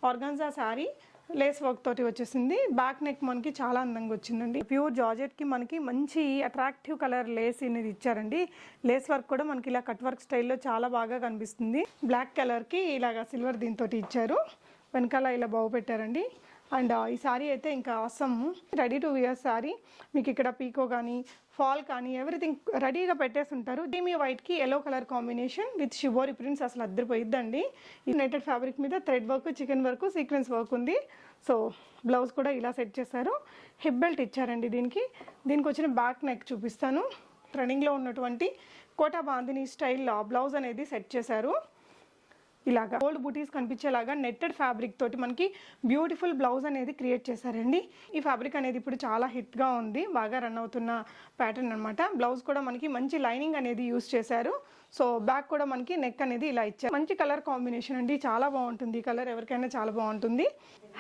Organza sari lace work తోటి వచ్చేసింది. Back neck మనకి చాలా అందంగా వచ్చిందండి. ప్యూర్ జార్జెట్ కి మనకి మంచి అట్రాక్టివ్ కలర్ లేస్ అనేది ఇచ్చారండి. లేస్ వర్క్ కూడా మనకి ఇలా కట్ వర్క్ స్టైల్లో చాలా బాగా కనిపిస్తుంది. బ్లాక్ కలర్ కి ఇలాగా సిల్వర్ దీంతో ఇచ్చారు. వెనకాల ఇలా బాగు పెట్టారండి. అండ్ ఈ సారీ అయితే ఇంకా అవసరం రెడీ టు వియర్ సారీ. మీకు ఇక్కడ పీకో కానీ ఫాల్ కానీ ఎవ్రీథింగ్ రెడీగా పెట్టేసి ఉంటారు. డీమీ వైట్కి yellow colour combination with shibori prints అసలు అద్దరిపోయిద్దండి. ఈ నెటెడ్ ఫ్యాబ్రిక్ మీద thread work, chikan work, sequence work ఉంది. సో బ్లౌజ్ కూడా ఇలా సెట్ చేశారు. హిప్ బెల్ట్ ఇచ్చారండి. దీనికి వచ్చిన బ్యాక్ నెక్ చూపిస్తాను. ట్రెండింగ్లో ఉన్నటువంటి కోటా బాందిని స్టైల్ బ్లౌజ్ అనేది సెట్ చేశారు. ఇలాగా గోల్డ్ బూటీస్ కనిపించేలాగా నెట్టెడ్ ఫ్యాబ్రిక్ తోటి మనకి బ్యూటిఫుల్ బ్లౌజ్ అనేది క్రియేట్ చేశారండి. ఈ ఫ్యాబ్రిక్ అనేది ఇప్పుడు చాలా హిట్గా ఉంది, బాగా రన్ అవుతున్న ప్యాటర్న్ అనమాట. బ్లౌజ్ కూడా మనకి మంచి లైనింగ్ అనేది యూస్ చేశారు. సో బ్యాక్ కూడా మనకి నెక్ అనేది ఇలా ఇచ్చారు. మంచి కలర్ కాంబినేషన్ అండి, చాలా బాగుంటుంది. ఈ కలర్ ఎవరికైనా చాలా బాగుంటుంది.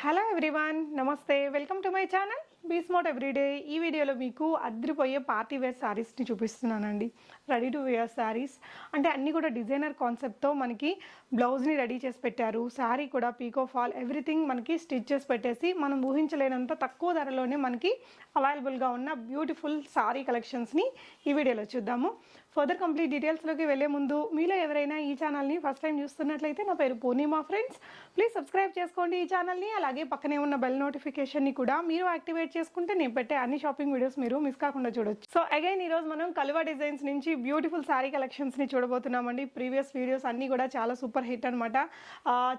హలో ఎవ్రీవన్, నమస్తే, welcome to my channel be smart everyday. ఈ వీడియోలో మీకు అద్దరిపోయే పార్టీ వేర్ శారీస్ని చూపిస్తున్నానండి. రెడీ టు వేర్ శారీస్ అంటే అన్నీ కూడా డిజైనర్ కాన్సెప్ట్తో మనకి బ్లౌజ్ని రెడీ చేసి పెట్టారు. శారీ కూడా పీకో ఫాల్ ఎవ్రీథింగ్ మనకి స్టిచ్ చేసి పెట్టేసి మనం ఊహించలేనంత తక్కువ ధరలోనే మనకి అవైలబుల్గా ఉన్న బ్యూటిఫుల్ శారీ కలెక్షన్స్ని ఈ వీడియోలో చూద్దాము. ఫర్దర్ కంప్లీట్ డీటెయిల్స్లోకి వెళ్ళే ముందు మీలో ఎవరైనా ఈ ఛానల్ని ఫస్ట్ టైం చూస్తున్నట్లయితే నా పేరు పూర్ణిమా ఫ్రెండ్స్. ప్లీజ్ సబ్స్క్రైబ్ చేసుకోండి ఈ ఛానల్ని. అలాగే పక్కనే ఉన్న బెల్ నోటిఫికేషన్ని కూడా మీరు యాక్టివేట్ చేసుకుంటే నేను పెట్టే అన్ని షాపింగ్ వీడియోస్ మీరు మిస్ కాకుండా చూడొచ్చు. సో అగైన్ ఈరోజు మనం కలువ డిజైన్స్ నుంచి బ్యూటిఫుల్ శారీ కలెక్షన్స్ని చూడబోతున్నామండి. ప్రీవియస్ వీడియోస్ అన్నీ కూడా చాలా సూపర్ హిట్ అనమాట.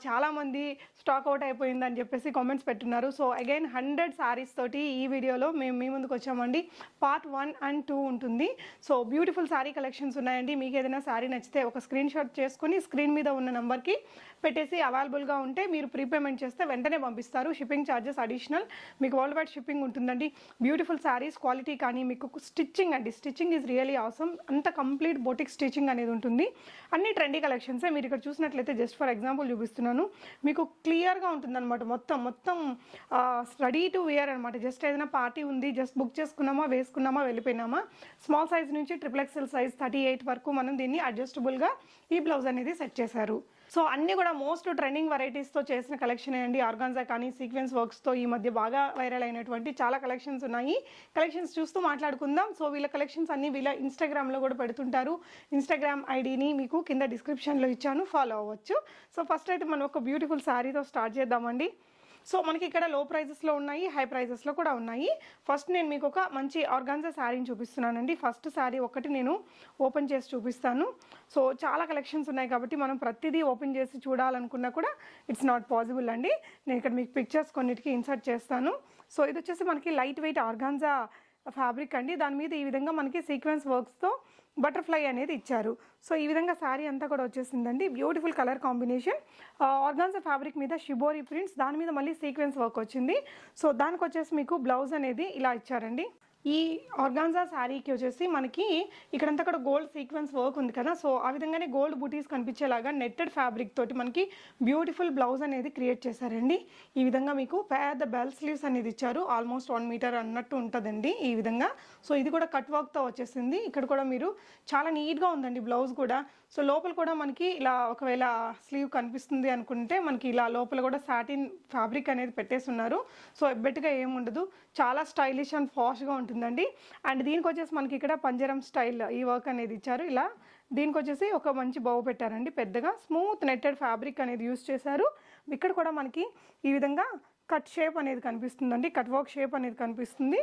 చాలామంది స్టాక్ అవుట్ అయిపోయిందని చెప్పేసి కామెంట్స్ పెట్టున్నారు. సో అగైన్ 100 శారీస్ తోటి ఈ వీడియోలో మేము మీ ముందుకు వచ్చామండి. పార్ట్ 1 and 2 ఉంటుంది. సో బ్యూటిఫుల్ శారీ కలెక్షన్స్ ఉన్నాయండి. మీకు ఏదైనా శారీ నచ్చితే ఒక స్క్రీన్ షాట్ చేసుకుని స్క్రీన్ మీద ఉన్న నెంబర్కి పెట్టేసి అవైలబుల్గా ఉంటే మీరు ప్రీపేమెంట్ చేస్తే వెంటనే పంపిస్తారు. Shipping charges additional. మీకు వరల్డ్ వైడ్ షిప్పింగ్ ఉంటుందండి. బ్యూటిఫుల్ శారీస్ క్వాలిటీ కానీ మీకు స్టిచ్చింగ్ అండి, స్టిచ్చింగ్ ఈజ్ రియలీ అవసరం. అంత కంప్లీట్ బొటిక్ స్టిచ్చింగ్ అనేది ఉంటుంది. అన్ని ట్రెండీ కలెక్షన్సే. మీరు ఇక్కడ చూసినట్లయితే జస్ట్ ఫర్ ఎగ్జాంపుల్ చూపిస్తున్నాను. మీకు క్లియర్గా ఉంటుంది అనమాట. మొత్తం రెడీ టు వేర్ అనమాట. జస్ట్ ఏదైనా పార్టీ ఉంది, జస్ట్ బుక్ చేసుకున్నామా, వేసుకున్నామా, వెళ్ళిపోయినామా. స్మాల్ సైజ్ నుంచి XXL సైజ్ 38 వరకు మనం దీన్ని అడ్జస్టబుల్గా ఈ బ్లౌజ్ అనేది సెట్ చేశారు. సో అన్నీ కూడా మోస్ట్ ట్రెండింగ్ వెరైటీస్తో చేసిన కలెక్షన్ అండి. ఆర్గాన్జా కానీ సీక్వెన్స్ వర్క్స్తో ఈ మధ్య బాగా వైరల్ అయినటువంటి చాలా కలెక్షన్స్ ఉన్నాయి. కలెక్షన్స్ చూస్తూ మాట్లాడుకుందాం. సో వీళ్ళ కలెక్షన్స్ అన్నీ వీళ్ళ ఇన్స్టాగ్రామ్లో కూడా పెడుతుంటారు. ఇన్స్టాగ్రామ్ ఐడిని మీకు కింద డిస్క్రిప్షన్లో ఇచ్చాను, ఫాలో అవ్వచ్చు. సో ఫస్ట్ అయితే మనం ఒక బ్యూటిఫుల్ శారీతో స్టార్ట్ చేద్దామండి. సో మనకి ఇక్కడ లో ప్రైజెస్లో ఉన్నాయి, హై ప్రైజెస్లో కూడా ఉన్నాయి. ఫస్ట్ నేను మీకు ఒక మంచి ఆర్గాన్జా శారీని చూపిస్తున్నానండి. ఫస్ట్ శారీ ఒకటి నేను ఓపెన్ చేసి చూపిస్తాను. సో చాలా కలెక్షన్స్ ఉన్నాయి కాబట్టి మనం ప్రతిదీ ఓపెన్ చేసి చూడాలనుకున్నా కూడా ఇట్స్ నాట్ పాసిబుల్ అండి. నేను ఇక్కడ మీకు పిక్చర్స్ కొన్నిటికి ఇన్సర్ట్ చేస్తాను. సో ఇది వచ్చేసి మనకి లైట్ వెయిట్ ఆర్గాన్జా ఫ్యాబ్రిక్ అండి. దాని మీద ఈ విధంగా మనకి సీక్వెన్స్ వర్క్స్తో బటర్ఫ్లై అనేది ఇచ్చారు. సో ఈ విధంగా శారీ అంతా కూడా వచ్చేసిందండి. Beautiful colour combination. Organza fabric మీద షిబోరి ప్రింట్స్, దాని మీద మళ్ళీ సీక్వెన్స్ వర్క్ వచ్చింది. సో దానికి వచ్చేసి మీకు బ్లౌజ్ అనేది ఇలా ఇచ్చారండి. ఈ ఆర్గాన్జా శారీకి వచ్చేసి మనకి ఇక్కడంతా కూడా గోల్డ్ సీక్వెన్స్ వర్క్ ఉంది కదా. సో ఆ విధంగానే గోల్డ్ బూటీస్ కనిపించేలాగా నెట్టెడ్ ఫ్యాబ్రిక్ తోటి మనకి బ్యూటిఫుల్ బ్లౌజ్ అనేది క్రియేట్ చేశారండి. ఈ విధంగా మీకు పెద్ద బెల్ స్లీవ్స్ అనేది ఇచ్చారు. ఆల్మోస్ట్ 1 మీటర్ అన్నట్టు ఉంటుందండి ఈ విధంగా. సో ఇది కూడా కట్ వర్క్తో వచ్చేసింది. ఇక్కడ కూడా మీరు చాలా నీట్గా ఉందండి బ్లౌజ్ కూడా. సో లోపల కూడా మనకి ఇలా ఒకవేళ స్లీవ్ కనిపిస్తుంది అనుకుంటే మనకి ఇలా లోపల కూడా సాటిన్ ఫ్యాబ్రిక్ అనేది పెట్టేసి ఉన్నారు. సో ఎబ్బెట్టుగా ఏముండదు, చాలా స్టైలిష్ అండ్ ఫాస్ట్గా ఉంటుందండి. అండ్ దీనికి వచ్చేసి మనకి ఇక్కడ పంజరం స్టైల్ ఈ వర్క్ అనేది ఇచ్చారు. ఇలా దీనికి వచ్చేసి ఒక మంచి బౌ పెట్టారండి. పెద్దగా స్మూత్ నెట్టెడ్ ఫ్యాబ్రిక్ అనేది యూస్ చేశారు. ఇక్కడ కూడా మనకి ఈ విధంగా కట్ షేప్ అనేది కనిపిస్తుందండి, కట్ వర్క్ షేప్ అనేది కనిపిస్తుంది.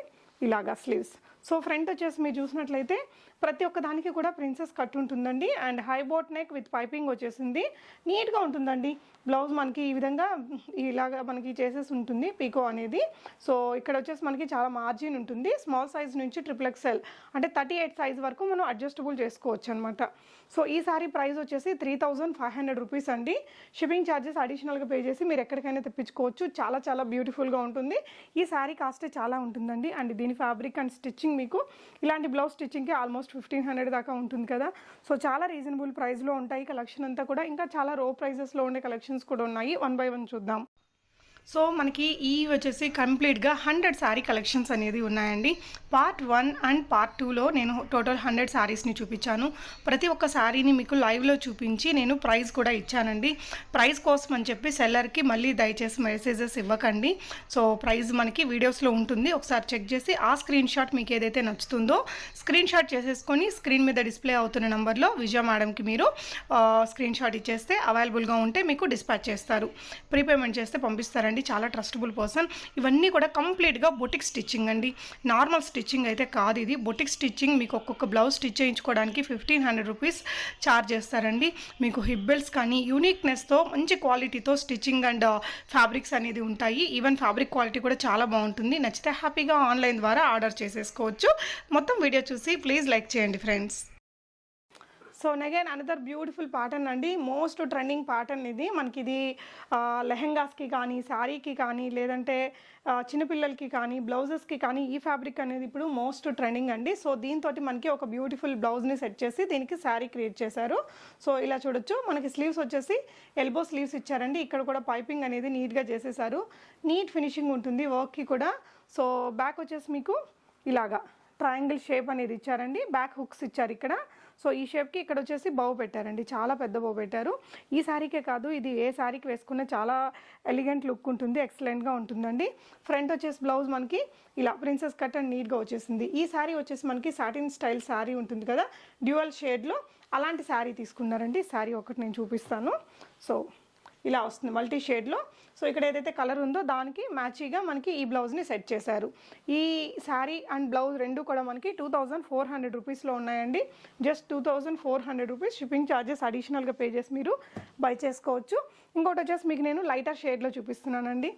ఇలాగా స్లీవ్స్. సో ఫ్రంట్ వచ్చేసి మీరు చూసినట్లయితే ప్రతి ఒక్క దానికి కూడా ప్రిన్సెస్ కట్ ఉంటుందండి. And high boat neck with piping వచ్చేసింది. నీట్గా ఉంటుందండి బ్లౌజ్. మనకి ఈ విధంగా ఇలాగా మనకి చేసేసి ఉంటుంది పీకో అనేది. సో ఇక్కడ వచ్చేసి మనకి చాలా మార్జిన్ ఉంటుంది. స్మాల్ సైజ్ నుంచి XXL అంటే 38 సైజ్ వరకు మనం అడ్జస్టబుల్ చేసుకోవచ్చు అనమాట. సో ఈ సారీ ప్రైస్ వచ్చేసి 3500 రూపీస్ అండి. షిప్పింగ్ ఛార్జెస్ అడిషనల్గా పే చేసి మీరు ఎక్కడికైనా తెప్పించుకోవచ్చు. చాలా చాలా బ్యూటిఫుల్గా ఉంటుంది. ఈ సారీ కాస్ట్ చాలా ఉంటుందండి. అండ్ దీని ఫ్యాబ్రిక్ అండ్ స్టిచ్చింగ్ మీకు ఇలాంటి బ్లౌజ్ స్టిచ్చింగ్కి ఆల్మోస్ట్ 1500 దాకా ఉంటుంది కదా. సో చాలా రీజనబుల్ ప్రైస్లో ఉంటాయి కలెక్షన్ అంతా కూడా. ఇంకా చాలా రో ప్రైజెస్లో ఉండే కలెక్షన్స్ కూడా ఉన్నాయి. 1 by 1 చూద్దాం. సో మనకి ఈ వచ్చేసి కంప్లీట్గా 100 శారీ కలెక్షన్స్ అనేది ఉన్నాయండి. పార్ట్ 1 అండ్ పార్ట్ 2లో నేను టోటల్ 100 శారీస్ని చూపించాను. ప్రతి ఒక్క శారీని మీకు లైవ్లో చూపించి నేను ప్రైస్ కూడా ఇచ్చానండి. ప్రైస్ కోసం అని చెప్పి సెల్లర్కి మళ్ళీ దయచేసి మెసేజెస్ ఇవ్వకండి. సో ప్రైస్ మనకి వీడియోస్లో ఉంటుంది, ఒకసారి చెక్ చేసి ఆ స్క్రీన్ షాట్ మీకు ఏదైతే నచ్చుతుందో స్క్రీన్ షాట్ చేసేసుకొని స్క్రీన్ మీద డిస్ప్లే అవుతున్న నెంబర్లో విజయ మేడంకి మీరు స్క్రీన్ షాట్ ఇచ్చేస్తే అవైలబుల్గా ఉంటే మీకు డిస్పాచ్ చేస్తారు. ప్రీపేమెంట్ చేస్తే పంపిస్తారండి. చాలా ట్రస్టబుల్ పర్సన్. ఇవన్నీ కూడా కంప్లీట్గా బొటిక్ స్టిచ్చింగ్ అండి, నార్మల్ స్టిచ్చింగ్ అయితే కాదు. ఇది బొటిక్ స్టిచ్చింగ్. మీకు ఒక్కొక్క బ్లౌజ్ స్టిచ్ చేయించుకోవడానికి 1500 రూపీస్ ఛార్జ్ చేస్తారండి. మీకు హిబ్బెల్స్ కానీ యూనిక్నెస్తో మంచి క్వాలిటీతో స్టిచ్చింగ్ అండ్ ఫ్యాబ్రిక్స్ అనేది ఉంటాయి. ఈవెన్ ఫ్యాబ్రిక్ క్వాలిటీ కూడా చాలా బాగుంటుంది. నచ్చితే హ్యాపీగా ఆన్లైన్ ద్వారా ఆర్డర్ చేసేసుకోవచ్చు. మొత్తం వీడియో చూసి ప్లీజ్ లైక్ చేయండి friends. So again another beautiful pattern అండి, మోస్ట్ ట్రెండింగ్ ప్యాటర్న్ ఇది. మనకి ఇది లెహెంగాస్కి కానీ శారీకి కానీ లేదంటే చిన్నపిల్లలకి కానీ బ్లౌజెస్కి కానీ ఈ ఫ్యాబ్రిక్ అనేది ఇప్పుడు మోస్ట్ ట్రెండింగ్ అండి. సో దీంతో మనకి ఒక బ్యూటిఫుల్ బ్లౌజ్ని సెట్ చేసి దీనికి శారీ క్రియేట్ చేశారు. సో ఇలా చూడొచ్చు. మనకి స్లీవ్స్ వచ్చేసి ఎల్బో స్లీవ్స్ ఇచ్చారండి. ఇక్కడ కూడా పైపింగ్ అనేది నీట్గా చేసేసారు. నీట్ ఫినిషింగ్ ఉంటుంది వర్క్కి కూడా. సో బ్యాక్ వచ్చేసి మీకు ఇలాగా ట్రయాంగిల్ షేప్ అనేది ఇచ్చారండి. బ్యాక్ హుక్స్ ఇచ్చారు ఇక్కడ. సో ఈ షేప్కి ఇక్కడ వచ్చేసి బౌ పెట్టారండి, చాలా పెద్ద బౌ పెట్టారు. ఈ శారీకే కాదు, ఇది ఏ శారీకి వేసుకున్న చాలా ఎలిగెంట్ లుక్ ఉంటుంది, ఎక్సలెంట్గా ఉంటుందండి. ఫ్రంట్ వచ్చేసి బ్లౌజ్ మనకి ఇలా ప్రిన్సెస్ కట్ అండ్ నీట్గా వచ్చేసింది. ఈ శారీ వచ్చేసి మనకి సాటిన్ స్టైల్ శారీ ఉంటుంది కదా, డ్యూయల్ షేడ్లో అలాంటి శారీ తీసుకున్నారండి. శారీ ఒకటి నేను చూపిస్తాను. సో ఇలా వస్తుంది మల్టీ షేడ్లో. సో ఇక్కడ ఏదైతే కలర్ ఉందో దానికి మ్యాచీగా మనకి ఈ బ్లౌజ్ని సెట్ చేశారు. ఈ శారీ అండ్ బ్లౌజ్ రెండు కూడా మనకి 2400 రూపీస్లో ఉన్నాయండి. Just 2400 rupees. షిప్పింగ్ ఛార్జెస్ అడిషనల్గా పే చేసి మీరు బై చేసుకోవచ్చు. ఇంకోటి వచ్చేసి మీకు నేను లైటర్ షేడ్లో చూపిస్తున్నానండి.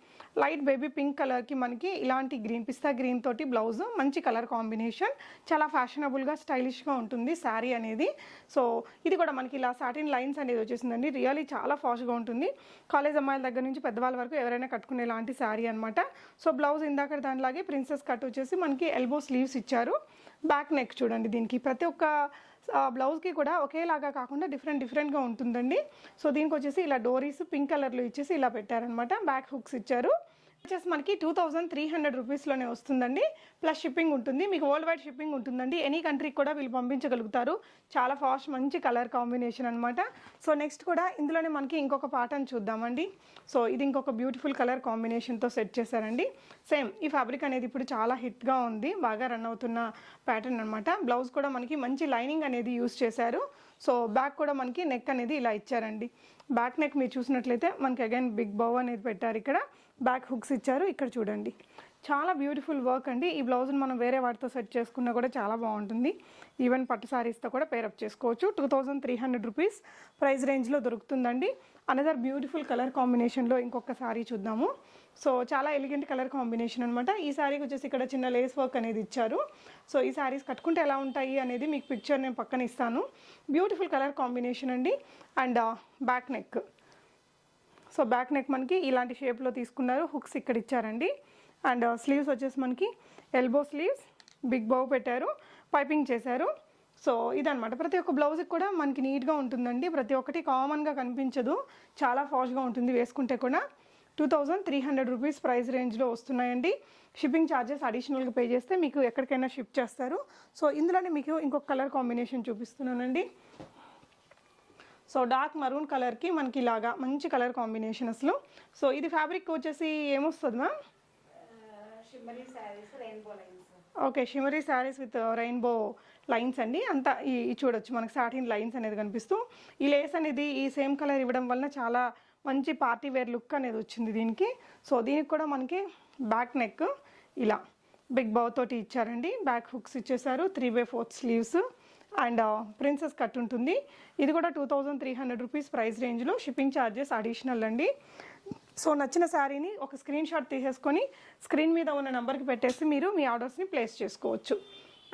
లైట్ బేబీ పింక్ కలర్కి మనకి ఇలాంటి గ్రీన్, పిస్తా గ్రీన్ తోటి బ్లౌజ్, మంచి కలర్ కాంబినేషన్, చాలా ఫ్యాషనబుల్గా స్టైలిష్గా ఉంటుంది శారీ అనేది. సో ఇది కూడా మనకి ఇలా సాటిన్ లైన్స్ అనేది వచ్చేసిందండి. రియల్లీ చాలా ఫాస్ట్గా ఉంటుంది. కాలేజ్ అమ్మాయిల దగ్గర నుంచి పెద్దవాళ్ళ వరకు ఎవరైనా కట్టుకునే లాంటి శారీ అనమాట. సో బ్లౌజ్ ఇందాక దానిలాగే ప్రిన్సెస్ కట్ వచ్చేసి మనకి ఎల్బో స్లీవ్స్ ఇచ్చారు. బ్యాక్ నెక్ చూడండి. దీనికి ప్రతి ఒక్క బ్లౌజ్కి కూడా ఒకేలాగా కాకుండా డిఫరెంట్గా ఉంటుందండి. సో దీనికి వచ్చేసి ఇలా డోరీస్ పింక్ కలర్లో ఇచ్చేసి ఇలా పెట్టారనమాట. బ్యాక్ హుక్స్ ఇచ్చారు. వచ్చేసి మనకి 2300 రూపీస్లోనే వస్తుందండి. ప్లస్ షిప్పింగ్ ఉంటుంది. మీకు వరల్డ్ వైడ్ షిప్పింగ్ ఉంటుందండి. ఎనీ కంట్రీకి కూడా వీళ్ళు పంపించగలుగుతారు. చాలా ఫాస్ట్, మంచి కలర్ కాంబినేషన్ అనమాట. సో నెక్స్ట్ కూడా ఇందులోనే మనకి ఇంకొక ప్యాటర్న్ చూద్దామండి. సో ఇది ఇంకొక బ్యూటిఫుల్ కలర్ కాంబినేషన్తో సెట్ చేశారండి. సేమ్ ఈ ఫ్యాబ్రిక్ అనేది ఇప్పుడు చాలా హిట్గా ఉంది, బాగా రన్ అవుతున్న ప్యాటర్న్ అనమాట. బ్లౌజ్ కూడా మనకి మంచి లైనింగ్ అనేది యూస్ చేశారు. సో బ్యాక్ కూడా మనకి నెక్ అనేది ఇలా ఇచ్చారండి. బ్యాక్ నెక్ మీరు చూసినట్లయితే మనకి అగైన్ బిగ్ బౌ అనేది పెట్టారు. ఇక్కడ బ్యాక్ హుక్స్ ఇచ్చారు. ఇక్కడ చూడండి, చాలా బ్యూటిఫుల్ వర్క్ అండి. ఈ బ్లౌజ్ని మనం వేరే వాటితో సెట్ చేసుకున్నా కూడా చాలా బాగుంటుంది. ఈవెన్ పట్టు శారీస్తో కూడా పేరప్ చేసుకోవచ్చు. 2300 రూపీస్ ప్రైస్ రేంజ్లో దొరుకుతుందండి. అనదర్ బ్యూటిఫుల్ కలర్ కాంబినేషన్లో ఇంకొక శారీ చూద్దాము. సో చాలా ఎలిగెంట్ కలర్ కాంబినేషన్ అనమాట. ఈ శారీకి వచ్చేసి ఇక్కడ చిన్న లేస్ వర్క్ అనేది ఇచ్చారు. సో ఈ శారీస్ కట్టుకుంటే ఎలా ఉంటాయి అనేది మీకు పిక్చర్ నేను పక్కన ఇస్తాను. బ్యూటిఫుల్ కలర్ కాంబినేషన్ అండి. And back neck. So back neck మనకి ఇలాంటి షేప్లో తీసుకున్నారు. హుక్స్ ఇక్కడ ఇచ్చారండి. అండ్ స్లీవ్స్ వచ్చేసి మనకి ఎల్బో స్లీవ్స్, బిగ్ బౌ పెట్టారు, పైపింగ్ చేశారు. సో ఇదనమాట. ప్రతి ఒక్క బ్లౌజ్కి కూడా మనకి నీట్గా ఉంటుందండి. ప్రతి ఒక్కటి కామన్గా కనిపించదు, చాలా ఫాస్ట్గా ఉంటుంది వేసుకుంటే కూడా. 2300 రూపీస్ ప్రైస్ రేంజ్లో వస్తున్నాయండి. షిప్పింగ్ ఛార్జెస్ అడిషనల్గా పే చేస్తే మీకు ఎక్కడికైనా షిప్ చేస్తారు. సో ఇందులోనే మీకు ఇంకొక కలర్ కాంబినేషన్ చూపిస్తున్నానండి. సో డార్క్ మరూన్ కలర్కి మనకి ఇలాగా మంచి కలర్ కాంబినేషన్ అసలు. సో ఇది ఫ్యాబ్రిక్ వచ్చేసి ఏమొస్తుంది ma'am? Okay, shimmery saris with rainbow lines అండి. అంతా ఈ చూడొచ్చు మనకి సాటిన్ లైన్స్ అనేది కనిపిస్తూ, ఈ లేస్ అనేది ఈ సేమ్ కలర్ ఇవ్వడం వలన చాలా మంచి పార్టీ వేర్ లుక్ అనేది వచ్చింది దీనికి. సో దీనికి కూడా మనకి బ్యాక్ నెక్ ఇలా బిగ్ బౌ తోటి ఇచ్చారండి. బ్యాక్ హుక్స్ ఇచ్చేసారు. 3/4 స్లీవ్స్ అండ్ ప్రిన్సెస్ కట్ ఉంటుంది. ఇది కూడా 2300 రూపీస్ ప్రైస్ రేంజ్లో. షిప్పింగ్ ఛార్జెస్ అడిషనల్ అండి. సో నచ్చిన శారీని ఒక స్క్రీన్ షాట్ తీసేసుకొని స్క్రీన్ మీద ఉన్న నెంబర్కి పెట్టేసి మీరు మీ ఆర్డర్స్ని ప్లేస్ చేసుకోవచ్చు.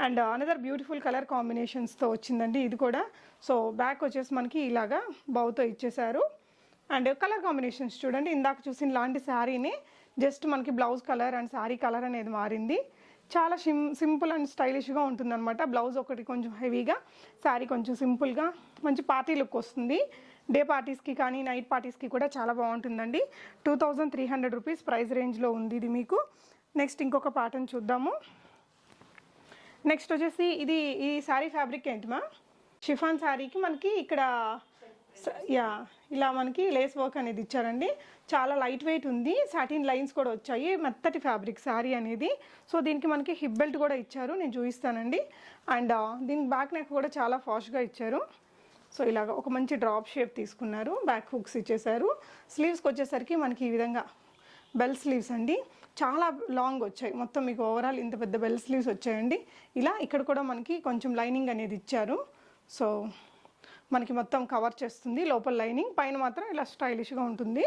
అండ్ అనదర్ బ్యూటిఫుల్ కలర్ కాంబినేషన్స్తో వచ్చిందండి ఇది కూడా. సో బ్యాక్ వచ్చేసి మనకి ఇలాగా బౌతో ఇచ్చేసారు. అండ్ కలర్ కాంబినేషన్స్ చూడండి, ఇందాక చూసిన లాంటి శారీని జస్ట్ మనకి blouse colour and sari colour అనేది మారింది. చాలా సింపుల్ అండ్ స్టైలిష్గా ఉంటుందన్నమాట. బ్లౌజ్ ఒకటి కొంచెం హెవీగా, శారీ కొంచెం సింపుల్గా, మంచి పార్టీ లుక్ వస్తుంది. డే పార్టీస్కి కానీ నైట్ పార్టీస్కి కూడా చాలా బాగుంటుందండి. 2300 రూపీస్ ప్రైస్ రేంజ్లో ఉంది ఇది మీకు. నెక్స్ట్ ఇంకొక ప్యాటర్న్ చూద్దాము. నెక్స్ట్ వచ్చేసి ఈ శారీ ఫ్యాబ్రిక్ ఏంటిమా? షిఫాన్ శారీకి మనకి ఇక్కడ ఇలా మనకి లేస్ వర్క్ అనేది ఇచ్చారండి. చాలా లైట్ వెయిట్ ఉంది, సాటిన్ లైన్స్ కూడా వచ్చాయి, మెత్తటి ఫ్యాబ్రిక్ శారీ అనేది. సో దీనికి మనకి హిప్ బెల్ట్ కూడా ఇచ్చారు, నేను చూపిస్తానండి. అండ్ దీనికి బ్యాక్ నెక్ కూడా చాలా ఫాస్ట్గా ఇచ్చారు. సో ఇలాగ ఒక మంచి డ్రాప్ షేప్ తీసుకున్నారు, బ్యాక్ హుక్స్ ఇచ్చేసారు. స్లీవ్స్కి వచ్చేసరికి మనకి ఈ విధంగా బెల్ స్లీవ్స్ అండి, చాలా లాంగ్ వచ్చాయి. మొత్తం మీకు ఓవరాల్ ఇంత పెద్ద బెల్ స్లీవ్స్ వచ్చాయండి. ఇలా ఇక్కడ కూడా మనకి కొంచెం లైనింగ్ అనేది ఇచ్చారు. సో మనకి మొత్తం కవర్ చేస్తుంది లోపల లైనింగ్, పైన మాత్రం ఇలా స్టైలిష్గా ఉంటుంది.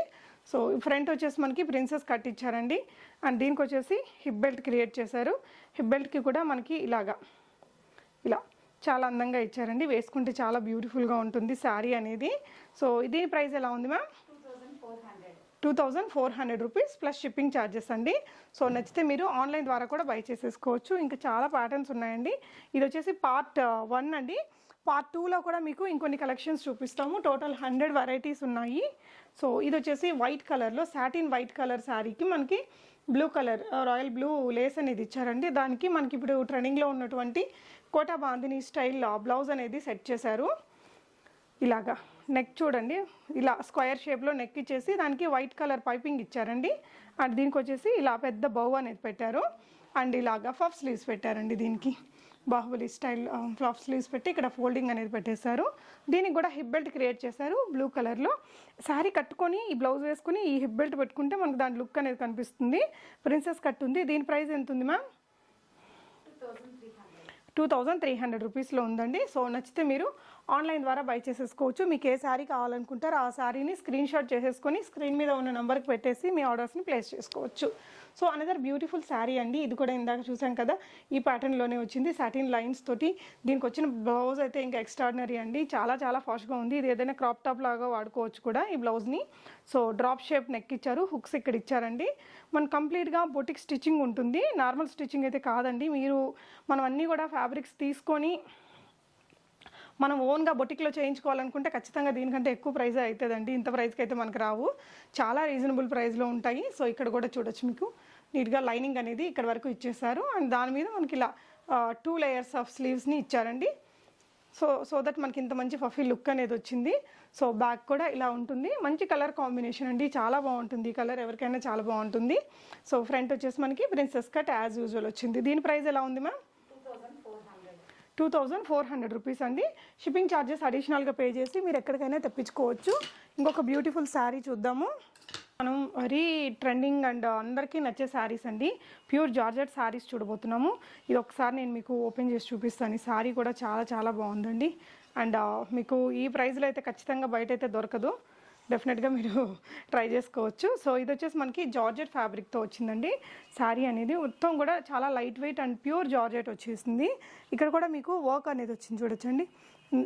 సో ఫ్రంట్ వచ్చేసి మనకి ప్రిన్సెస్ కట్ ఇచ్చారండి. అండ్ దీనికి వచ్చేసి హిప్ బెల్ట్ క్రియేట్ చేశారు. హిప్ బెల్ట్కి కూడా మనకి ఇలా చాలా అందంగా ఇచ్చారండి, వేసుకుంటే చాలా బ్యూటిఫుల్గా ఉంటుంది శారీ అనేది. సో దీని ప్రైస్ ఎలా ఉంది ma'am? 2400 rupees plus shipping charges అండి. సో నచ్చితే మీరు ఆన్లైన్ ద్వారా కూడా బై చేసేసుకోవచ్చు. ఇంకా చాలా ప్యాటర్న్స్ ఉన్నాయండి. ఇది వచ్చేసి పార్ట్ 1 అండి. పార్ట్ 2లో కూడా మీకు ఇంకొన్ని కలెక్షన్స్ చూపిస్తాము. టోటల్ 100 వెరైటీస్ ఉన్నాయి. సో ఇది వచ్చేసి వైట్ కలర్లో, సాటిన్ వైట్ కలర్ శారీకి మనకి blue colour royal blue lace అనేది ఇచ్చారండి. దానికి మనకి ఇప్పుడు ట్రెండింగ్లో ఉన్నటువంటి కోటా బాందిని స్టైల్ బ్లౌజ్ అనేది సెట్ చేశారు. ఇలాగా నెక్ చూడండి, ఇలా స్క్వేర్ షేప్లో నెక్ ఇచ్చేసి దానికి వైట్ కలర్ పైపింగ్ ఇచ్చారండి. అండ్ దీనికి వచ్చేసి ఇలా పెద్ద బౌ అనేది పెట్టారు. అండ్ ఇలాగా పఫ్ స్లీవ్స్ పెట్టారండి. దీనికి బాహుబలి స్టైల్ పఫ్ స్లీవ్స్ పెట్టి ఇక్కడ ఫోల్డింగ్ అనేది పెట్టేశారు. దీనికి కూడా హిప్ బెల్ట్ క్రియేట్ చేశారు బ్లూ కలర్లో. శారీ కట్టుకొని ఈ బ్లౌజ్ వేసుకుని ఈ హిప్ బెల్ట్ పెట్టుకుంటే మనకు దాని లుక్ అనేది కనిపిస్తుంది. ప్రిన్సెస్ కట్ ఉంది. దీని ప్రైస్ ఎంత ఉంది మ్యామ్? 2300 రూపీస్లో ఉందండి. సో నచ్చితే మీరు ఆన్లైన్ ద్వారా బై చేసేసుకోవచ్చు. మీకు ఏ శారీ కావాలనుకుంటారో ఆ శారీని స్క్రీన్ షాట్ చేసేసుకొని స్క్రీన్ మీద ఉన్న నెంబర్కి పెట్టేసి మీ ఆర్డర్స్ని ప్లేస్ చేసుకోవచ్చు. సో అనదర్ బ్యూటిఫుల్ శారీ అండి. ఇది కూడా ఇందాక చూసాం కదా, ఈ ప్యాటర్న్లోనే వచ్చింది సాటిన్ లైన్స్ తోటి. దీనికి వచ్చిన బ్లౌజ్ అయితే ఇంకా ఎక్స్ట్రాడినరీ అండి, చాలా చాలా ఫాస్ట్గా ఉంది. ఇది ఏదైనా క్రాప్ టాప్ లాగా వాడుకోవచ్చు కూడా ఈ బ్లౌజ్ని. సో డ్రాప్ షేప్ నెక్ ఇచ్చారు, హుక్స్ ఇక్కడ ఇచ్చారండి. మన కంప్లీట్గా బొటిక్ స్టిచ్చింగ్ ఉంటుంది, నార్మల్ స్టిచ్చింగ్ అయితే కాదండి. మనం అన్నీ కూడా ఫ్యాబ్రిక్స్ తీసుకొని మనం ఓన్గా బొటిక్లో చేయించుకోవాలనుకుంటే ఖచ్చితంగా దీనికంటే ఎక్కువ ప్రైస్ అవుతుందండి. ఇంత ప్రైస్కి అయితే మనకు రావు, చాలా రీజనబుల్ ప్రైస్లో ఉంటాయి. సో ఇక్కడ కూడా చూడొచ్చు, మీకు నీట్గా లైనింగ్ అనేది ఇక్కడ వరకు ఇచ్చేసారు. అండ్ దాని మీద మనకి ఇలా 2 లేయర్స్ ఆఫ్ స్లీవ్స్ని ఇచ్చారండి. సో దట్ మనకి ఇంత మంచి ఫఫీ లుక్ అనేది వచ్చింది. సో బ్యాక్ కూడా ఇలా ఉంటుంది. మంచి కలర్ కాంబినేషన్ అండి, చాలా బాగుంటుంది ఈ కలర్, ఎవరికైనా చాలా బాగుంటుంది. సో ఫ్రంట్ వచ్చేసి మనకి ప్రిన్సెస్ కట్ యాజ్ యూజువల్ వచ్చింది. దీని ప్రైస్ ఎలా ఉంది మ్యామ్? 2400 రూపీస్ అండి. షిప్పింగ్ ఛార్జెస్ అడిషనల్గా పే చేసి మీరు ఎక్కడికైనా తెప్పించుకోవచ్చు. ఇంకొక బ్యూటిఫుల్ శారీ చూద్దాము. మనం వెరీ ట్రెండింగ్ అండ్ అందరికీ నచ్చే శారీస్ అండి, ప్యూర్ జార్జెట్ శారీస్ చూడబోతున్నాము. ఇది ఒకసారి నేను మీకు ఓపెన్ చేసి చూపిస్తాను. ఈ శారీ కూడా చాలా చాలా బాగుందండి. అండ్ మీకు ఈ ప్రైస్లో అయితే ఖచ్చితంగా బయట అయితే దొరకదు, డెఫినెట్గా మీరు ట్రై చేసుకోవచ్చు. సో ఇది వచ్చేసి మనకి జార్జెట్ ఫ్యాబ్రిక్తో వచ్చిందండి శారీ అనేది. మొత్తం కూడా చాలా light weight and pure georgette వచ్చేసింది. ఇక్కడ కూడా మీకు వర్క్ అనేది వచ్చింది చూడొచ్చండి,